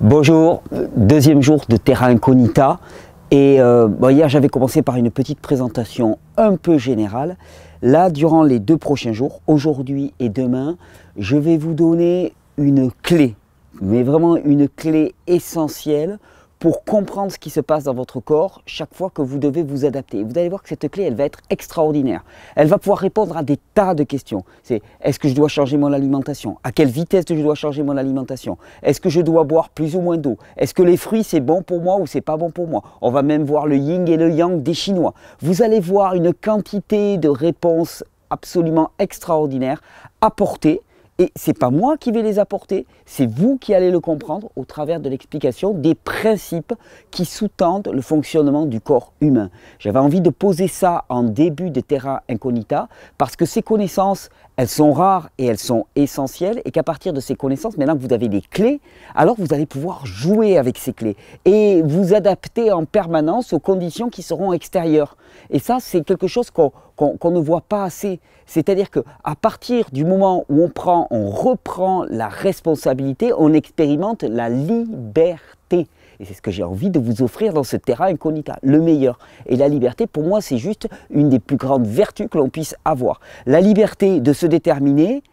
Bonjour, deuxième jour de Terra Incognita et hier j'avais commencé par une petite présentation un peu générale. Là, durant les 2 prochains jours, aujourd'hui et demain, je vais vous donner une clé, mais vraiment une clé essentielle pour comprendre ce qui se passe dans votre corps chaque fois que vous devez vous adapter. Vous allez voir que cette clé, elle va être extraordinaire. Elle va pouvoir répondre à des tas de questions. C'est: est-ce que je dois changer mon alimentation? À quelle vitesse je dois changer mon alimentation? Est-ce que je dois boire plus ou moins d'eau? Est-ce que les fruits, c'est bon pour moi ou c'est pas bon pour moi? On va même voir le yin et le yang des Chinois. Vous allez voir une quantité de réponses absolument extraordinaires apportées. Et ce n'est pas moi qui vais les apporter, c'est vous qui allez le comprendre au travers de l'explication des principes qui sous-tendent le fonctionnement du corps humain. J'avais envie de poser ça en début de Terra Incognita parce que ces connaissances, elles sont rares et elles sont essentielles et qu'à partir de ces connaissances, maintenant que vous avez des clés, alors vous allez pouvoir jouer avec ces clés et vous adapter en permanence aux conditions qui seront extérieures. Et ça, c'est quelque chose qu'on ne voit pas assez. C'est-à-dire qu'à partir du moment où on reprend la responsabilité, on expérimente la liberté. Et c'est ce que j'ai envie de vous offrir dans ce Terra Incognita, le meilleur. Et la liberté, pour moi, c'est juste une des plus grandes vertus que l'on puisse avoir. La liberté de se déterminer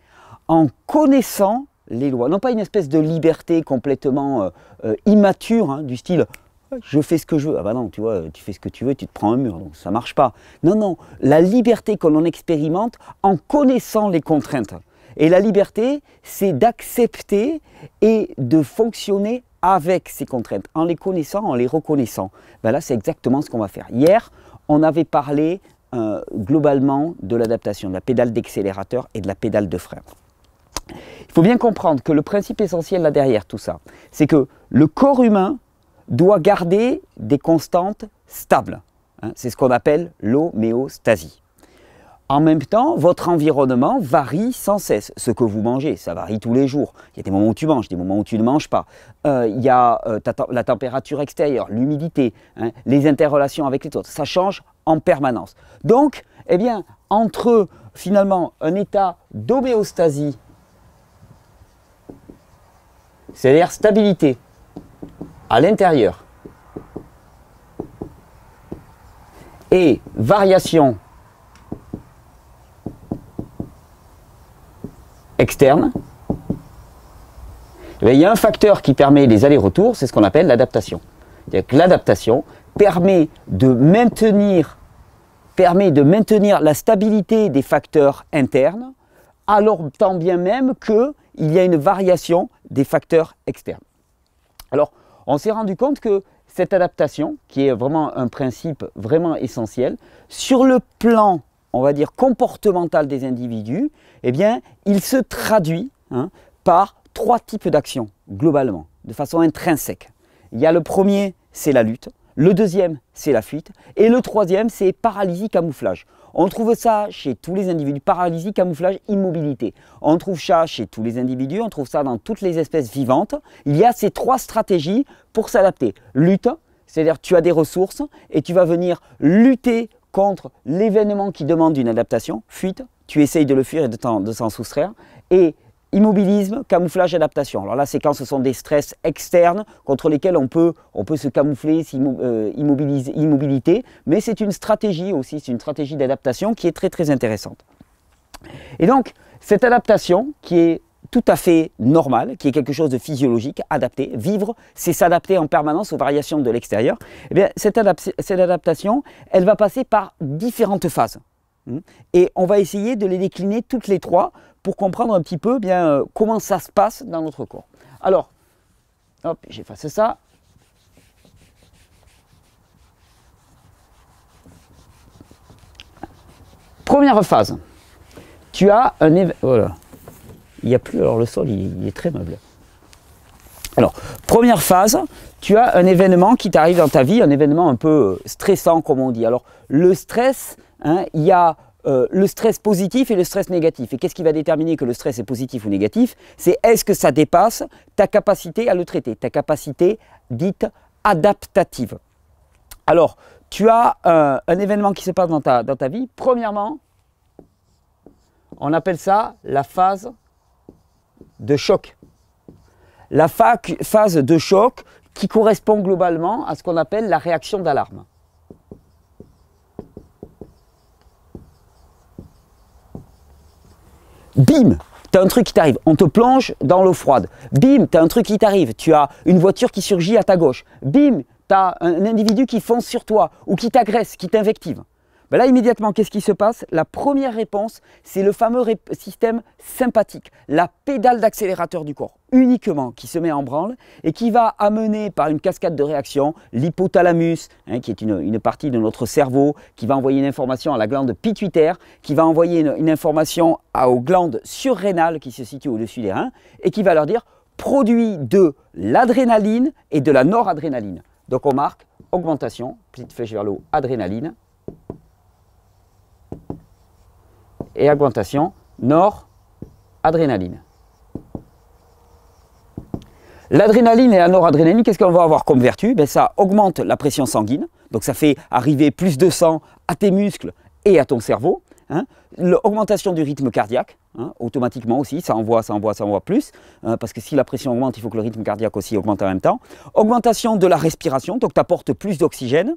en connaissant les lois. Non pas une espèce de liberté complètement immature, hein, du style « je fais ce que je veux ». Ah bah non, tu vois, tu fais ce que tu veux, tu te prends un mur, donc ça ne marche pas. Non, non, la liberté que l'on expérimente en connaissant les contraintes. Et la liberté, c'est d'accepter et de fonctionner avec ces contraintes, en les connaissant, en les reconnaissant. Ben là, c'est exactement ce qu'on va faire. Hier, on avait parlé globalement de l'adaptation, de la pédale d'accélérateur et de la pédale de frein. Il faut bien comprendre que le principe essentiel là derrière tout ça, c'est que le corps humain doit garder des constantes stables. Hein, c'est ce qu'on appelle l'homéostasie. En même temps, votre environnement varie sans cesse. Ce que vous mangez, ça varie tous les jours. Il y a des moments où tu manges, des moments où tu ne manges pas. Il y a la température extérieure, l'humidité, hein, les interrelations avec les autres. Ça change en permanence. Donc, eh bien, entre finalement un état d'homéostasie, c'est-à-dire stabilité à l'intérieur, et variation externe, il y a un facteur qui permet les allers-retours, c'est ce qu'on appelle l'adaptation. L'adaptation permet de maintenir la stabilité des facteurs internes, alors tant bien même qu'il y a une variation des facteurs externes. Alors, on s'est rendu compte que cette adaptation, qui est vraiment un principe vraiment essentiel, sur le plan, on va dire, comportemental des individus, eh bien, il se traduit par 3 types d'actions, globalement, de façon intrinsèque. Il y a le premier, c'est la lutte. Le deuxième, c'est la fuite. Et le troisième, c'est paralysie, camouflage. On trouve ça chez tous les individus, paralysie, camouflage, immobilité. On trouve ça chez tous les individus, on trouve ça dans toutes les espèces vivantes. Il y a ces 3 stratégies pour s'adapter. Lutte, c'est-à-dire tu as des ressources et tu vas venir lutter contre l'événement qui demande une adaptation. Fuite, tu essayes de le fuir et de s'en soustraire. Et immobilisme, camouflage, adaptation. Alors là, c'est quand ce sont des stress externes contre lesquels on peut se camoufler, immobilité, mais c'est une stratégie aussi, c'est une stratégie d'adaptation qui est très très intéressante. Et donc, cette adaptation qui est tout à fait normale, qui est quelque chose de physiologique, adapté, vivre, c'est s'adapter en permanence aux variations de l'extérieur. Eh bien, cette adaptation, elle va passer par différentes phases. Et on va essayer de les décliner toutes les 3 pour comprendre un petit peu bien, comment ça se passe dans notre corps. Alors, hop, j'efface ça. Première phase, tu as un événement. Voilà. Il n'y a plus, alors le sol il est très meuble. Alors, première phase, tu as un événement qui t'arrive dans ta vie, un événement un peu stressant comme on dit. Alors, le stress, hein, il y a le stress positif et le stress négatif. Et qu'est-ce qui va déterminer que le stress est positif ou négatif? C'est est-ce que ça dépasse ta capacité à le traiter, ta capacité dite adaptative. Alors, tu as un événement qui se passe dans ta vie. Premièrement, on appelle ça la phase de choc. la phase de choc qui correspond globalement à ce qu'on appelle la réaction d'alarme. Bim, tu as un truc qui t'arrive, on te plonge dans l'eau froide. Bim, tu as un truc qui t'arrive, tu as une voiture qui surgit à ta gauche. Bim, tu as un individu qui fonce sur toi ou qui t'agresse, qui t'invective. Ben là, immédiatement, qu'est-ce qui se passe? La première réponse, c'est le fameux système sympathique, la pédale d'accélérateur du corps, uniquement, qui se met en branle et qui va amener par une cascade de réactions l'hypothalamus, qui est une partie de notre cerveau, qui va envoyer une information à la glande pituitaire, qui va envoyer une information aux glandes surrénales qui se situent au-dessus des reins et qui va leur dire produit de l'adrénaline et de la noradrénaline. Donc on marque augmentation, petite flèche vers le haut, adrénaline, et augmentation noradrénaline. L'adrénaline et la noradrénaline, qu'est-ce qu'on va avoir comme vertu? Ben, ça augmente la pression sanguine, donc ça fait arriver plus de sang à tes muscles et à ton cerveau. L'augmentation du rythme cardiaque, automatiquement aussi, ça envoie plus, parce que si la pression augmente, il faut que le rythme cardiaque aussi augmente en même temps. Augmentation de la respiration, donc tu apportes plus d'oxygène.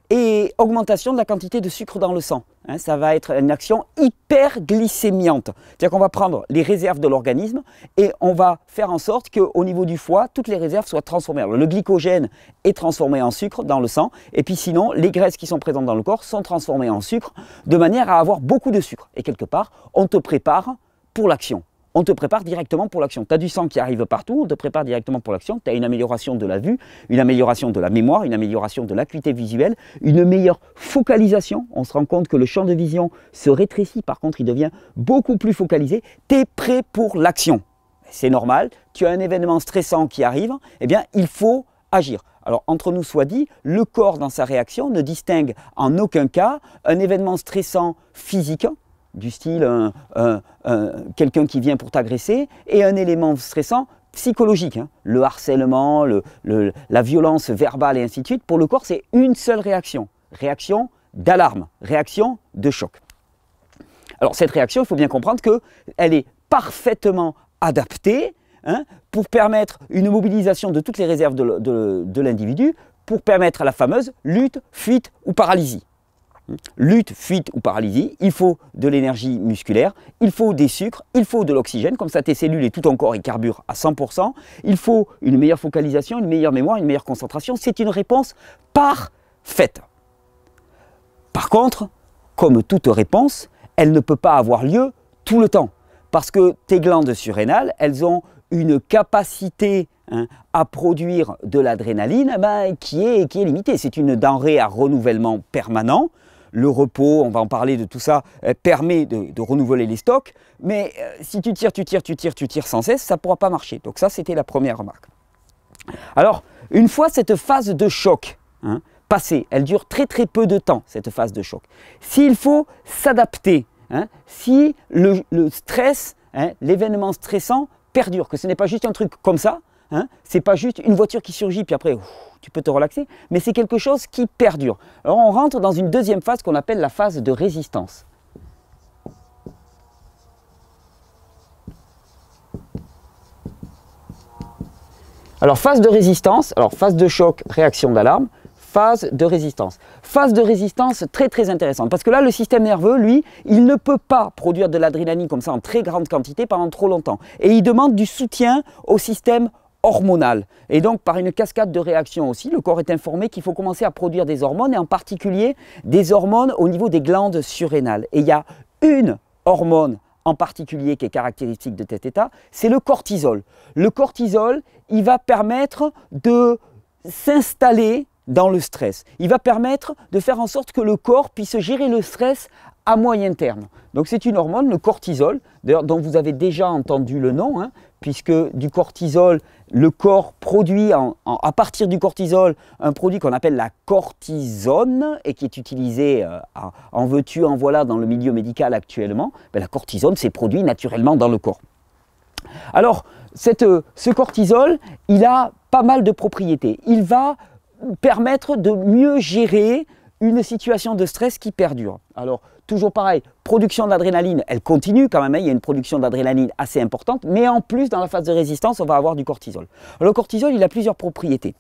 Et augmentation de la quantité de sucre dans le sang. Ça va être une action hyperglycémiante. C'est-à-dire qu'on va prendre les réserves de l'organisme et on va faire en sorte qu'au niveau du foie, toutes les réserves soient transformées. Alors, le glycogène est transformé en sucre dans le sang et puis sinon, les graisses qui sont présentes dans le corps sont transformées en sucre de manière à avoir beaucoup de sucre. Et quelque part, on te prépare pour l'action. On te prépare directement pour l'action. Tu as du sang qui arrive partout, on te prépare directement pour l'action. Tu as une amélioration de la vue, une amélioration de la mémoire, une amélioration de l'acuité visuelle, une meilleure focalisation. On se rend compte que le champ de vision se rétrécit, par contre il devient beaucoup plus focalisé. Tu es prêt pour l'action. C'est normal, tu as un événement stressant qui arrive, eh bien il faut agir. Alors, entre nous soit dit, le corps dans sa réaction ne distingue en aucun cas un événement stressant physique, du style quelqu'un qui vient pour t'agresser, et un élément stressant psychologique, le harcèlement, la violence verbale et ainsi de suite. Pour le corps, c'est une seule réaction, réaction d'alarme, réaction de choc. Alors cette réaction, il faut bien comprendre qu'elle est parfaitement adaptée pour permettre une mobilisation de toutes les réserves de l'individu, pour permettre à la fameuse lutte, fuite ou paralysie. Lutte, fuite ou paralysie, il faut de l'énergie musculaire, il faut des sucres, il faut de l'oxygène, comme ça tes cellules et tout ton corps y carburent à 100%, il faut une meilleure focalisation, une meilleure mémoire, une meilleure concentration, c'est une réponse parfaite. Par contre, comme toute réponse, elle ne peut pas avoir lieu tout le temps, parce que tes glandes surrénales, elles ont une capacité à produire de l'adrénaline qui est limitée. C'est une denrée à renouvellement permanent. Le repos, on va en parler de tout ça, permet de renouveler les stocks. Mais si tu tires sans cesse, ça ne pourra pas marcher. Donc ça, c'était la première remarque. Alors, une fois cette phase de choc passée, elle dure très peu de temps, cette phase de choc. S'il faut s'adapter, si le stress, l'événement stressant perdure, que ce n'est pas juste un truc comme ça, c'est pas juste une voiture qui surgit puis après tu peux te relaxer, mais c'est quelque chose qui perdure. Alors on rentre dans une deuxième phase qu'on appelle la phase de résistance. Alors phase de résistance, alors phase de choc, réaction d'alarme, phase de résistance. Phase de résistance très intéressante parce que là le système nerveux, lui, il ne peut pas produire de l'adrénaline comme ça en très grande quantité pendant trop longtemps et il demande du soutien au système hormonal. Et donc, par une cascade de réactions aussi, le corps est informé qu'il faut commencer à produire des hormones, et en particulier des hormones au niveau des glandes surrénales. Et il y a une hormone en particulier qui est caractéristique de cet état, c'est le cortisol. Le cortisol, il va permettre de s'installer dans le stress. Il va permettre de faire en sorte que le corps puisse gérer le stress à moyen terme. Donc c'est une hormone, le cortisol, d'ailleurs dont vous avez déjà entendu le nom, puisque du cortisol, le corps produit à partir du cortisol un produit qu'on appelle la cortisone et qui est utilisé en veux-tu, en voilà dans le milieu médical actuellement. La cortisone s'est produit naturellement dans le corps. Alors ce cortisol, il a pas mal de propriétés. Il va permettre de mieux gérer une situation de stress qui perdure. Alors, toujours pareil, production d'adrénaline, elle continue quand même, hein, il y a une production d'adrénaline assez importante, mais en plus, dans la phase de résistance, on va avoir du cortisol. Le cortisol, il a plusieurs propriétés.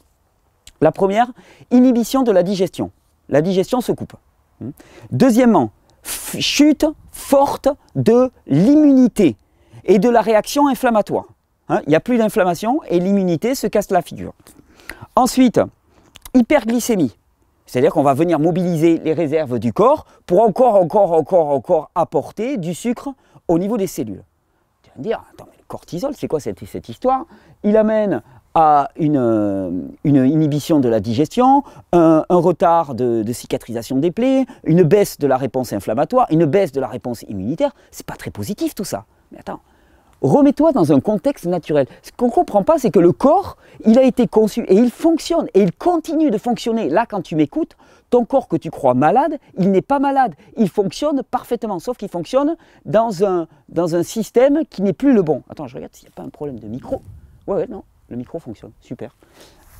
La première, inhibition de la digestion. La digestion se coupe. Deuxièmement, chute forte de l'immunité et de la réaction inflammatoire. Hein, il n'y a plus d'inflammation et l'immunité se casse la figure. Ensuite, hyperglycémie. C'est-à-dire qu'on va venir mobiliser les réserves du corps pour encore apporter du sucre au niveau des cellules. Tu vas me dire, attends, mais le cortisol, c'est quoi cette histoire? Il amène à une inhibition de la digestion, un retard de cicatrisation des plaies, une baisse de la réponse inflammatoire, une baisse de la réponse immunitaire. C'est pas très positif tout ça. Mais attends, remets-toi dans un contexte naturel. Ce qu'on ne comprend pas, c'est que le corps, il a été conçu et il fonctionne et il continue de fonctionner. Là, quand tu m'écoutes, ton corps que tu crois malade, il n'est pas malade. Il fonctionne parfaitement, sauf qu'il fonctionne dans un système qui n'est plus le bon. Attends, je regarde s'il n'y a pas un problème de micro. Ouais, non, le micro fonctionne, super.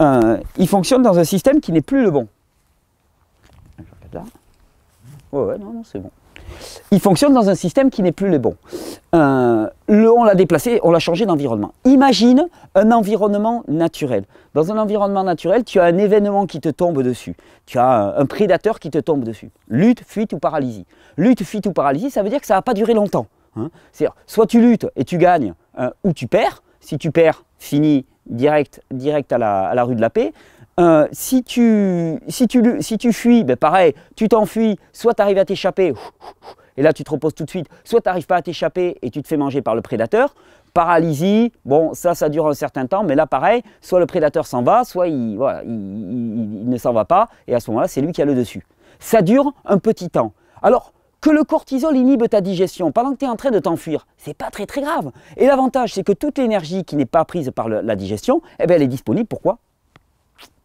Il fonctionne dans un système qui n'est plus le bon. Je regarde là. Ouais, non, c'est bon. Il fonctionne dans un système qui n'est plus le bon. On l'a déplacé, on l'a changé d'environnement. Imagine un environnement naturel. Dans un environnement naturel, tu as un événement qui te tombe dessus. Tu as un prédateur qui te tombe dessus. Lutte, fuite ou paralysie. Lutte, fuite ou paralysie, ça veut dire que ça ne va pas durer longtemps. Hein. C'est-à-dire, soit tu luttes et tu gagnes, ou tu perds. Si tu perds, fini direct à la rue de la paix. Si tu fuis, ben pareil, tu t'enfuis, soit tu arrives à t'échapper, et là tu te reposes tout de suite, soit tu n'arrives pas à t'échapper et tu te fais manger par le prédateur. Paralysie, bon ça dure un certain temps, mais là pareil, soit le prédateur s'en va, soit il ne s'en va pas, et à ce moment-là c'est lui qui a le dessus. Ça dure un petit temps. Alors, que le cortisol inhibe ta digestion pendant que tu es en train de t'enfuir, c'est pas très grave. Et l'avantage, c'est que toute l'énergie qui n'est pas prise par la digestion, eh bien, elle est disponible. Pourquoi?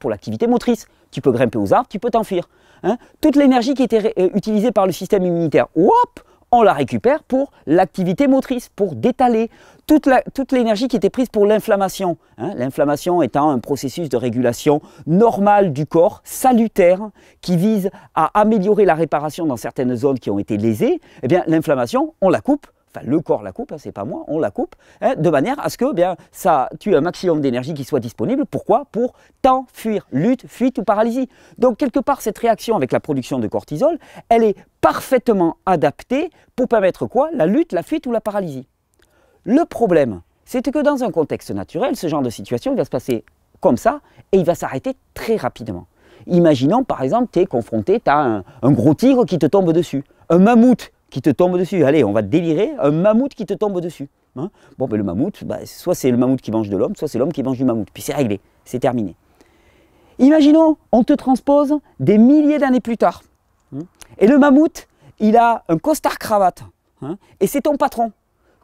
Pour l'activité motrice. Tu peux grimper aux arbres, tu peux t'enfuir. Hein, toute l'énergie qui était utilisée par le système immunitaire, hop, on la récupère pour l'activité motrice, pour détaler. Toute l'énergie qui était prise pour l'inflammation. Hein, l'inflammation étant un processus de régulation normal du corps, salutaire, qui vise à améliorer la réparation dans certaines zones qui ont été lésées. Eh bien, l'inflammation, on la coupe. Enfin, le corps la coupe, hein, c'est pas moi, on la coupe, hein, de manière à ce que tu aies un maximum d'énergie qui soit disponible. Pourquoi? Pour t'enfuir, lutte, fuite ou paralysie. Donc, quelque part, cette réaction avec la production de cortisol, elle est parfaitement adaptée pour permettre quoi? La lutte, la fuite ou la paralysie. Le problème, c'est que dans un contexte naturel, ce genre de situation, il va se passer comme ça et il va s'arrêter très rapidement. Imaginons, par exemple, tu es confronté, tu as un gros tigre qui te tombe dessus, un mammouth qui te tombe dessus. Allez, on va te délirer, un mammouth qui te tombe dessus. Hein, bon, ben le mammouth, soit c'est le mammouth qui mange de l'homme, soit c'est l'homme qui mange du mammouth. Puis c'est réglé, c'est terminé. Imaginons, on te transpose des milliers d'années plus tard. Et le mammouth, il a un costard-cravate. Hein, et c'est ton patron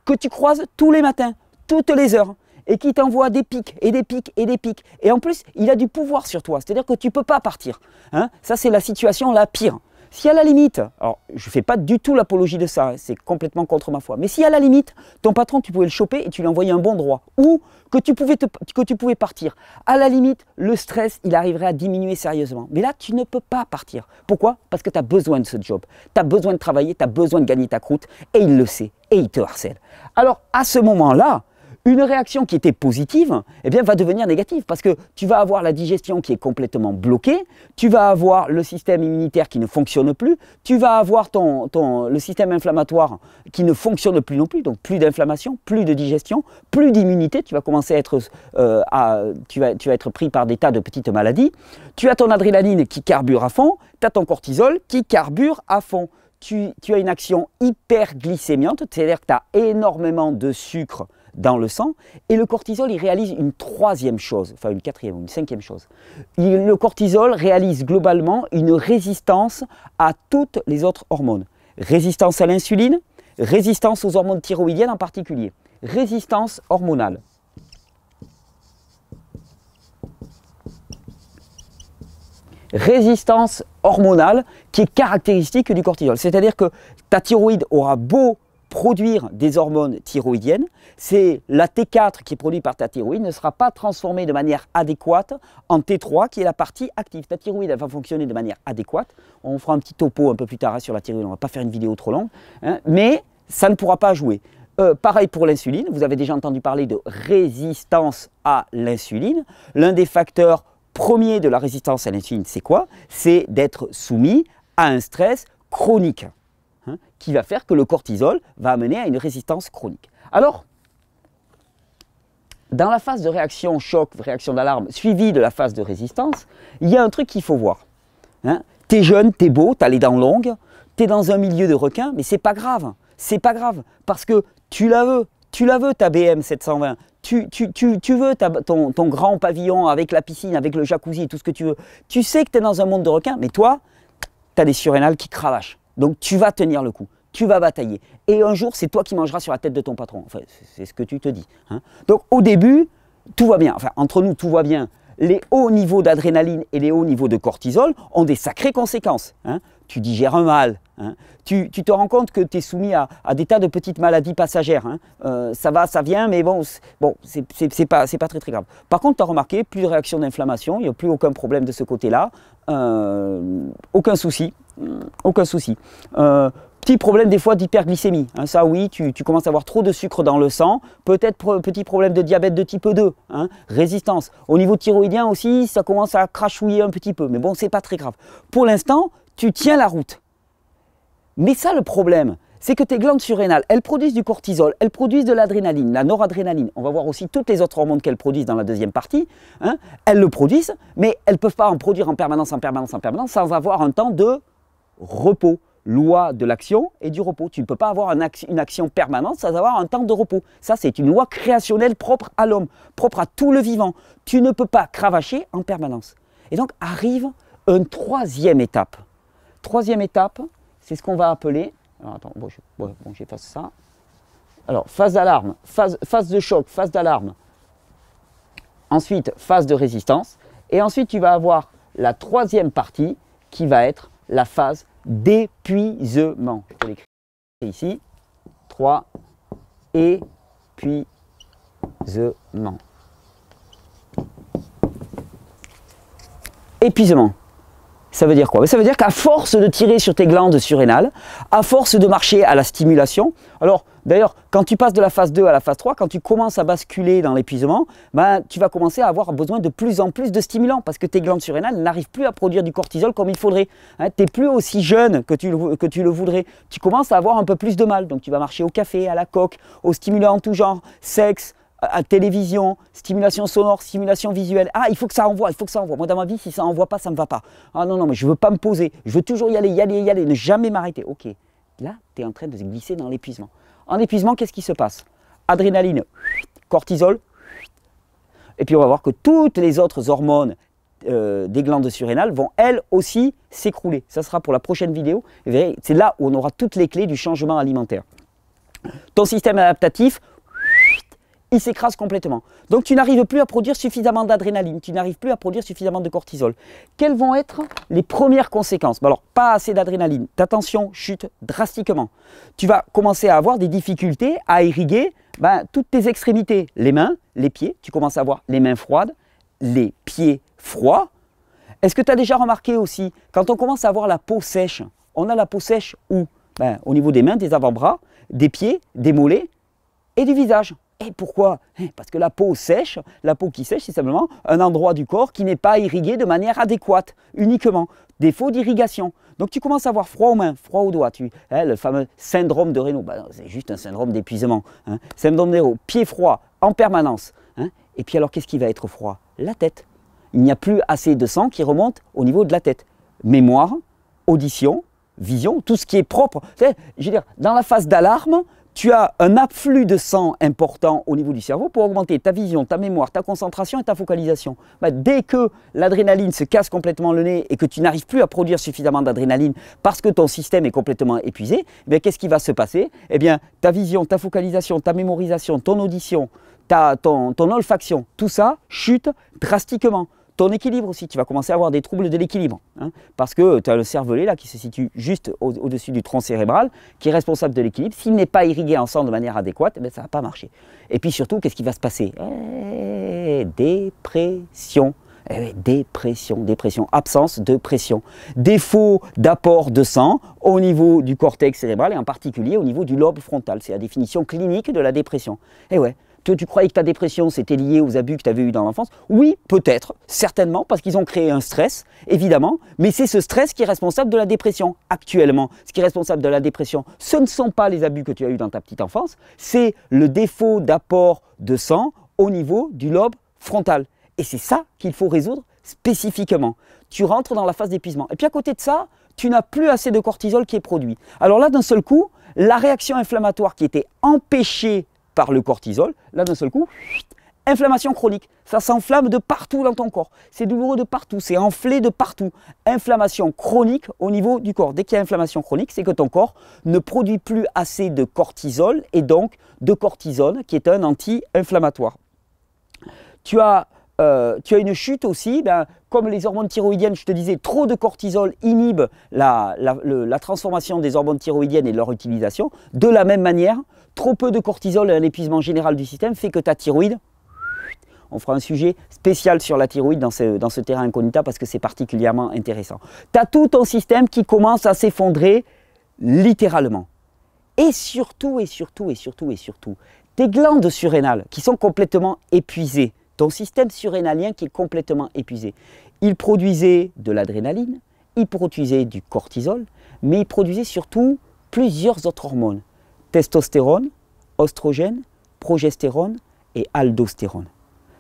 que tu croises tous les matins, toutes les heures. Et qui t'envoie des pics, et des pics, et des pics. Et en plus, il a du pouvoir sur toi. C'est-à-dire que tu ne peux pas partir. Hein, ça, c'est la situation la pire. Si à la limite, alors je ne fais pas du tout l'apologie de ça, c'est complètement contre ma foi, mais si à la limite, ton patron, tu pouvais le choper et tu lui envoyais un bon droit, ou que tu pouvais partir, à la limite, le stress, il arriverait à diminuer sérieusement. Mais là, tu ne peux pas partir. Pourquoi? Parce que tu as besoin de ce job, tu as besoin de travailler, tu as besoin de gagner ta croûte, et il le sait, et il te harcèle. Alors, à ce moment-là, une réaction qui était positive, eh bien, va devenir négative parce que tu vas avoir la digestion qui est complètement bloquée, tu vas avoir le système immunitaire qui ne fonctionne plus, tu vas avoir le système inflammatoire qui ne fonctionne plus non plus, donc plus d'inflammation, plus de digestion, plus d'immunité, tu vas commencer à être, tu vas être pris par des tas de petites maladies, tu as ton adrénaline qui carbure à fond, tu as ton cortisol qui carbure à fond. Tu as une action hyperglycémiante, c'est-à-dire que tu as énormément de sucre dans le sang, et le cortisol, il réalise une troisième chose, enfin une quatrième ou une cinquième chose. Le cortisol réalise globalement une résistance à toutes les autres hormones. Résistance à l'insuline, résistance aux hormones thyroïdiennes en particulier, résistance hormonale. Résistance hormonale qui est caractéristique du cortisol. C'est-à-dire que ta thyroïde aura beau produire des hormones thyroïdiennes. C'est la T4 qui est produite par ta thyroïde ne sera pas transformée de manière adéquate en T3 qui est la partie active. Ta thyroïde elle va fonctionner de manière adéquate. On fera un petit topo un peu plus tard sur la thyroïde, on ne va pas faire une vidéo trop longue, hein, mais ça ne pourra pas jouer. Pareil pour l'insuline, vous avez déjà entendu parler de résistance à l'insuline. L'un des facteurs premiers de la résistance à l'insuline, c'est quoi? C'est d'être soumis à un stress chronique, hein, qui va faire que le cortisol va amener à une résistance chronique. Alors, dans la phase de réaction choc, réaction d'alarme, suivie de la phase de résistance, il y a un truc qu'il faut voir. Hein. Tu es jeune, tu es beau, tu as les dents longues, tu es dans un milieu de requins, mais c'est pas grave. C'est pas grave, parce que tu la veux ta BM 720, tu veux ton grand pavillon avec la piscine, avec le jacuzzi, tout ce que tu veux. Tu sais que tu es dans un monde de requins, mais toi, tu as des surrénales qui cravachent. Donc tu vas tenir le coup, tu vas batailler. Et un jour, c'est toi qui mangeras sur la tête de ton patron. Enfin, c'est ce que tu te dis. Hein. Donc au début, tout va bien. Enfin, entre nous, tout va bien. Les hauts niveaux d'adrénaline et les hauts niveaux de cortisol ont des sacrées conséquences. Hein. Tu digères mal, hein. Tu te rends compte que tu es soumis à des tas de petites maladies passagères. Hein. Ça va, ça vient, mais bon, c'est pas très grave. Par contre, tu as remarqué, plus de réaction d'inflammation, il n'y a plus aucun problème de ce côté-là, aucun souci. Aucun souci. Petit problème des fois d'hyperglycémie, hein, ça oui, tu commences à avoir trop de sucre dans le sang, peut-être petit problème de diabète de type 2, hein, résistance. Au niveau thyroïdien aussi, ça commence à crachouiller un petit peu, mais bon, c'est pas très grave. Pour l'instant, tu tiens la route. Mais ça, le problème, c'est que tes glandes surrénales, elles produisent du cortisol, elles produisent de l'adrénaline, la noradrénaline. On va voir aussi toutes les autres hormones qu'elles produisent dans la deuxième partie. Hein, elles le produisent, mais elles ne peuvent pas en produire en permanence, sans avoir un temps de repos. Loi de l'action et du repos. Tu ne peux pas avoir une action permanente sans avoir un temps de repos. Ça, c'est une loi créationnelle propre à l'homme, propre à tout le vivant. Tu ne peux pas cravacher en permanence. Et donc, arrive une troisième étape. Troisième étape, c'est ce qu'on va appeler... Alors, attends, j'efface ça. Alors, phase d'alarme, phase de choc, phase d'alarme. Ensuite, phase de résistance. Et ensuite, tu vas avoir la troisième partie qui va être la phase d'épuisement. Je peux l'écrire ici. 3. Épuisement. Épuisement. Ça veut dire quoi? Ça veut dire qu'à force de tirer sur tes glandes surrénales, à force de marcher à la stimulation, alors d'ailleurs quand tu passes de la phase 2 à la phase 3, quand tu commences à basculer dans l'épuisement, ben, tu vas commencer à avoir besoin de plus en plus de stimulants parce que tes glandes surrénales n'arrivent plus à produire du cortisol comme il faudrait. Hein, tu n'es plus aussi jeune que tu le voudrais. Tu commences à avoir un peu plus de mal. Donc tu vas marcher au café, à la coke, aux stimulants en tout genre, sexe, à télévision, stimulation sonore, stimulation visuelle. Ah, il faut que ça envoie, il faut que ça envoie. Moi, dans ma vie, si ça envoie pas, ça ne me va pas. Ah non, non, mais je ne veux pas me poser. Je veux toujours y aller, ne jamais m'arrêter. Ok, là, tu es en train de se glisser dans l'épuisement. En épuisement, qu'est-ce qui se passe? Adrénaline, cortisol. Et puis, on va voir que toutes les autres hormones des glandes surrénales vont, elles aussi, s'écrouler. Ça sera pour la prochaine vidéo. C'est là où on aura toutes les clés du changement alimentaire. Ton système adaptatif, il s'écrase complètement. Donc tu n'arrives plus à produire suffisamment d'adrénaline, tu n'arrives plus à produire suffisamment de cortisol. Quelles vont être les premières conséquences? Alors, pas assez d'adrénaline, ta tension chute drastiquement. Tu vas commencer à avoir des difficultés à irriguer toutes tes extrémités, les mains, les pieds. Tu commences à avoir les mains froides, les pieds froids. Est-ce que tu as déjà remarqué aussi, quand on commence à avoir la peau sèche, on a la peau sèche où? Au niveau des mains, des avant-bras, des pieds, des mollets et du visage. Et pourquoi? Parce que la peau sèche, la peau qui sèche, c'est simplement un endroit du corps qui n'est pas irrigué de manière adéquate, uniquement. Défaut d'irrigation. Donc tu commences à avoir froid aux mains, froid aux doigts. Le fameux syndrome de Raynaud, c'est juste un syndrome d'épuisement. Hein. Syndrome de Raynaud, pied froid en permanence. Hein. Et puis alors qu'est-ce qui va être froid? La tête. Il n'y a plus assez de sang qui remonte au niveau de la tête. Mémoire, audition, vision, tout ce qui est propre. Je veux dire, dans la phase d'alarme, tu as un afflux de sang important au niveau du cerveau pour augmenter ta vision, ta mémoire, ta concentration et ta focalisation. Dès que l'adrénaline se casse complètement le nez et que tu n'arrives plus à produire suffisamment d'adrénaline parce que ton système est complètement épuisé, qu'est-ce qui va se passer? Ta vision, ta focalisation, ta mémorisation, ton audition, ton olfaction, tout ça chute drastiquement. ton équilibre aussi. Tu vas commencer à avoir des troubles de l'équilibre. Hein, parce que tu as le cervelet là qui se situe juste au-dessus du tronc cérébral, qui est responsable de l'équilibre. S'il n'est pas irrigué en sang de manière adéquate, ça ne va pas marcher. Et puis surtout, qu'est-ce qui va se passer? Dépression. Dépression, absence de pression. Défaut d'apport de sang au niveau du cortex cérébral et en particulier au niveau du lobe frontal. C'est la définition clinique de la dépression. Et ouais. Toi, tu croyais que ta dépression, c'était lié aux abus que tu avais eus dans l'enfance? Oui, peut-être, certainement, parce qu'ils ont créé un stress, évidemment, mais c'est ce stress qui est responsable de la dépression. Actuellement, ce qui est responsable de la dépression, ce ne sont pas les abus que tu as eus dans ta petite enfance, c'est le défaut d'apport de sang au niveau du lobe frontal. Et c'est ça qu'il faut résoudre spécifiquement. Tu rentres dans la phase d'épuisement. Et puis à côté de ça, tu n'as plus assez de cortisol qui est produit. Alors là, d'un seul coup, la réaction inflammatoire qui était empêchée par le cortisol, là d'un seul coup, inflammation chronique. Ça s'enflamme de partout dans ton corps. C'est douloureux de partout, c'est enflé de partout. Inflammation chronique au niveau du corps. Dès qu'il y a inflammation chronique, c'est que ton corps ne produit plus assez de cortisol et donc de cortisone qui est un anti-inflammatoire. Tu as une chute aussi, comme les hormones thyroïdiennes, je te disais, trop de cortisol inhibe la transformation des hormones thyroïdiennes et leur utilisation. De la même manière, trop peu de cortisol et un épuisement général du système fait que ta thyroïde, on fera un sujet spécial sur la thyroïde dans ce terrain incognita parce que c'est particulièrement intéressant. Tu as tout ton système qui commence à s'effondrer littéralement. Et surtout, tes glandes surrénales qui sont complètement épuisées, ton système surrénalien qui est complètement épuisé. Il produisait de l'adrénaline, il produisait du cortisol, mais il produisait surtout plusieurs autres hormones. Testostérone, oestrogène, progestérone et aldostérone.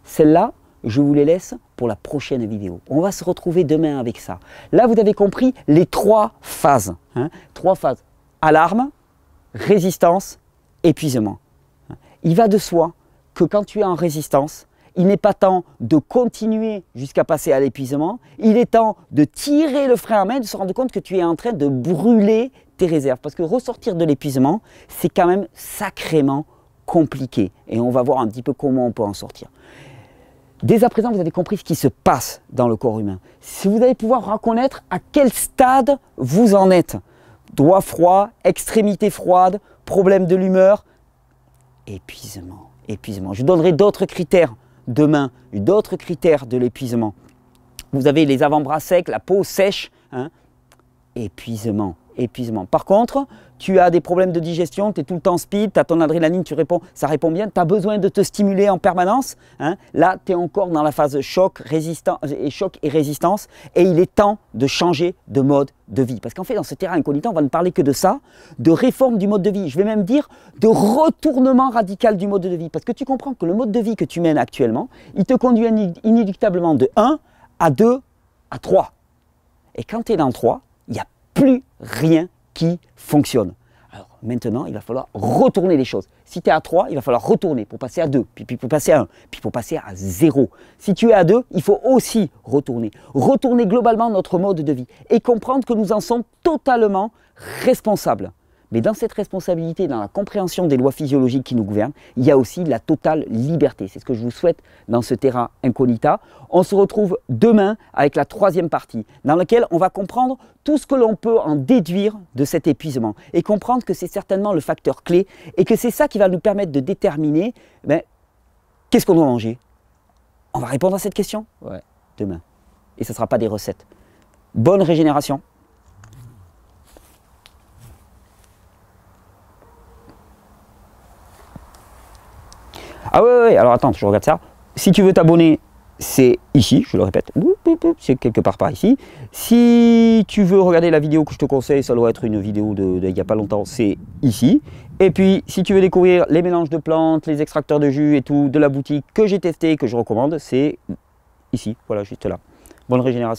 Celles-là, je vous les laisse pour la prochaine vidéo. On va se retrouver demain avec ça. Là, vous avez compris les trois phases. Hein, 3 phases. Alarme, résistance, épuisement. Il va de soi que quand tu es en résistance, il n'est pas temps de continuer jusqu'à passer à l'épuisement. Il est temps de tirer le frein à main et de se rendre compte que tu es en train de brûler tes réserves. Parce que ressortir de l'épuisement, c'est quand même sacrément compliqué. Et on va voir un petit peu comment on peut en sortir. Dès à présent, vous avez compris ce qui se passe dans le corps humain. Si vous allez pouvoir reconnaître à quel stade vous en êtes. Doigts froids, extrémités froides, problème de l'humeur, épuisement. Je donnerai d'autres critères demain, d'autres critères de l'épuisement. Vous avez les avant-bras secs, la peau sèche, hein, épuisement. Par contre, tu as des problèmes de digestion, tu es tout le temps speed, tu as ton adrénaline, ça répond bien, tu as besoin de te stimuler en permanence. Hein. Là, tu es encore dans la phase choc et résistance et il est temps de changer de mode de vie. Parce qu'en fait, dans ce terrain incognita, on va ne parler que de ça, de réforme du mode de vie. Je vais même dire de retournement radical du mode de vie. Parce que tu comprends que le mode de vie que tu mènes actuellement, il te conduit inéluctablement de 1 à 2 à 3. Et quand tu es dans 3, il n'y a plus rien qui fonctionne. Alors maintenant, il va falloir retourner les choses. Si tu es à 3, il va falloir retourner pour passer à 2, puis pour passer à 1, puis pour passer à 0. Si tu es à 2, il faut aussi retourner. Retourner globalement notre mode de vie et comprendre que nous en sommes totalement responsables. Mais dans cette responsabilité, dans la compréhension des lois physiologiques qui nous gouvernent, il y a aussi la totale liberté. C'est ce que je vous souhaite dans ce terrain incognita. On se retrouve demain avec la 3e partie, dans laquelle on va comprendre tout ce que l'on peut en déduire de cet épuisement et comprendre que c'est certainement le facteur clé et que c'est ça qui va nous permettre de déterminer qu'est-ce qu'on doit manger. On va répondre à cette question demain. Et ce ne sera pas des recettes. Bonne régénération. Ah ouais, alors attends, je regarde ça. Si tu veux t'abonner, c'est ici, je le répète, c'est quelque part par ici. Si tu veux regarder la vidéo que je te conseille, ça doit être une vidéo d'il n'y a pas longtemps, c'est ici. Et puis, si tu veux découvrir les mélanges de plantes, les extracteurs de jus et tout de la boutique que j'ai testé et que je recommande, c'est ici, voilà, juste là. Bonne régénération.